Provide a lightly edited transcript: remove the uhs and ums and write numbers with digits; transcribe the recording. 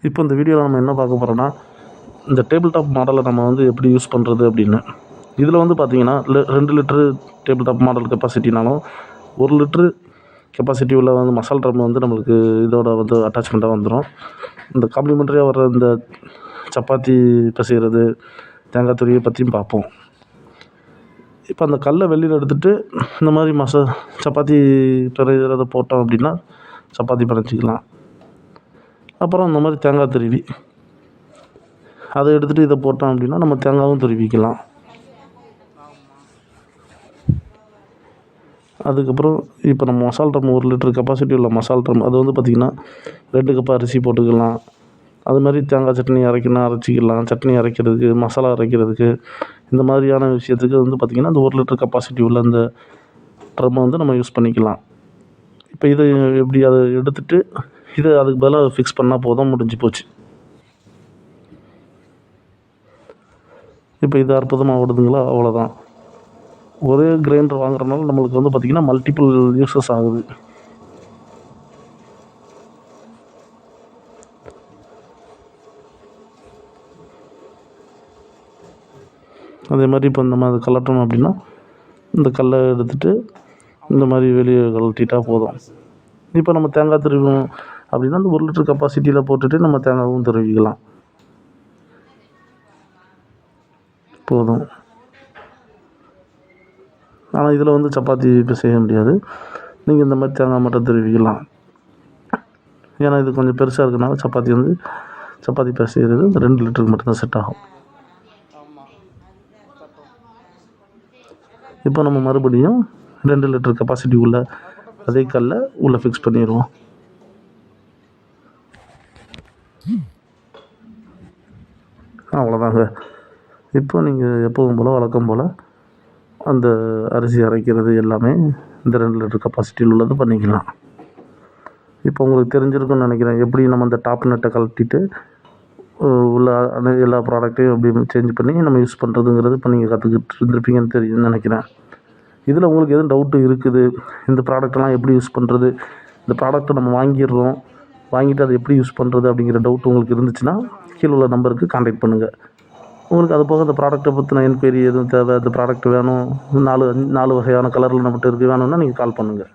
இப்போ இந்த வீடியோவில் நம்ம என்ன பார்க்க போகிறோன்னா, இந்த டேபிள் டாப் மாடலை நம்ம வந்து எப்படி யூஸ் பண்ணுறது அப்படின்னு. இதில் வந்து பார்த்தீங்கன்னா 2 லிட்டரு டேபிள் டாப் மாடல் கெப்பாசிட்டினாலும் 1 லிட்ரு கெப்பாசிட்டி உள்ள வந்து மசால் ட்ரம் வந்து நம்மளுக்கு இதோட வந்து அட்டாச்மெண்ட்டாக வந்துடும். இந்த காம்ப்ளிமெண்ட்ரியாக வர்ற இந்த சப்பாத்தி பிசைகிறது, தேங்காய் துருவியை பற்றியும் பார்ப்போம். இப்போ அந்த கல்லை வெளியில் எடுத்துகிட்டு இந்த மாதிரி சப்பாத்தி பிசைகிறத போட்டோம் அப்படின்னா சப்பாத்தி பிணைச்சிக்கலாம். அப்புறம் இந்த மாதிரி தேங்காய் துருவி அதை எடுத்துகிட்டு இதை போட்டோம் அப்படின்னா நம்ம தேங்காயும் துருவிக்கலாம். அதுக்கப்புறம் இப்போ நம்ம மசால் ட்ரம் 1 லிட்டர் கெப்பாசிட்டி உள்ள மசால் ட்ரம் அது வந்து பார்த்திங்கன்னா 2 கப் அரிசி போட்டுக்கலாம். அது மாதிரி தேங்காய் சட்னி அரைக்கணும் அரைச்சிக்கலாம். சட்னி அரைக்கிறதுக்கு, மசாலா அரைக்கிறதுக்கு, இந்த மாதிரியான விஷயத்துக்கு வந்து பார்த்திங்கன்னா இந்த 1 லிட்டர் கெப்பாசிட்டி உள்ள அந்த ட்ரம்மை வந்து நம்ம யூஸ் பண்ணிக்கலாம். இப்போ இதை எப்படி அதை எடுத்துகிட்டு இதை அதுக்கு பதிலாக ஃபிக்ஸ் பண்ணால் போதும், முடிஞ்சு போச்சு. இப்போ இது அற்புதமாக ஓடுதுங்களா? அவ்வளோதான். ஒரே கிரைண்டர் வாங்குறதுனால நம்மளுக்கு வந்து பார்த்திங்கன்னா மல்டிபிள் யூஸஸ் ஆகுது. அதே மாதிரி இப்போ நம்ம அதை கலட்டணும் அப்படின்னா இந்த கல்லை எடுத்துகிட்டு இந்த மாதிரி வெளியே கழட்டிட்டா போதும். இப்போ நம்ம தேங்காய் துருவிணும் அப்படின்னா அந்த 1 லிட்டர் கெப்பாசிட்டியில் போட்டுட்டு நம்ம தேங்காயும் துருவிக்கலாம். போதும். ஆனால் இதில் வந்து சப்பாத்தி இப்போ செய்ய முடியாது. நீங்கள் இந்த மாதிரி தேங்காய் மட்டும் துருவிக்கலாம். ஏன்னா இது கொஞ்சம் பெருசாக இருக்கிறனால சப்பாத்தி பிசைகிறது இந்த 2 லிட்டருக்கு மட்டும்தான் செட் ஆகும். இப்போ நம்ம மறுபடியும் 2 லிட்டர் கெப்பாசிட்டி உள்ள அதே கல்லை உள்ளே ஃபிக்ஸ் பண்ணிடுவோம். அவ்வளோதாங்க. இப்போ நீங்கள் எப்போதும் போல் வழக்கம் போல் அந்த அரிசி அரைக்கிறது எல்லாமே இந்த 2 லிட்டர் கெப்பாசிட்டியில் உள்ளது பண்ணிக்கலாம். இப்போ உங்களுக்கு தெரிஞ்சிருக்குன்னு நினைக்கிறேன். எப்படி நம்ம அந்த டாப் நட்டை கழட்டிட்டு உள்ள எல்லா ப்ராடக்ட்டையும் எப்படி சேஞ்ச் பண்ணி நம்ம யூஸ் பண்ணுறதுங்கிறது இப்போ நீங்கள் கற்றுக்கிட்டு இருந்திருப்பீங்கன்னு தெரியும்னு நினைக்கிறேன். இதில் உங்களுக்கு எதுவும் டவுட்டு இருக்குது, இந்த ப்ராடக்டெல்லாம் எப்படி யூஸ் பண்ணுறது, இந்த ப்ராடக்ட்டை நம்ம வாங்கிட்டு அதை எப்படி யூஸ் பண்ணுறது அப்படிங்கிற டவுட் உங்களுக்கு இருந்துச்சுன்னா கீழே உள்ள நம்பருக்கு கான்டாக்ட் பண்ணுங்கள். உங்களுக்கு அது போக இந்த ப்ராடக்ட்டை பற்றின என்கொயரி எதுவும் தேவை, இந்த ப்ராடக்ட் வேணும், 4 வகையான கலரில் நம்மகிட்ட இருக்குது வேணும்னா நீங்கள் கால் பண்ணுங்கள்.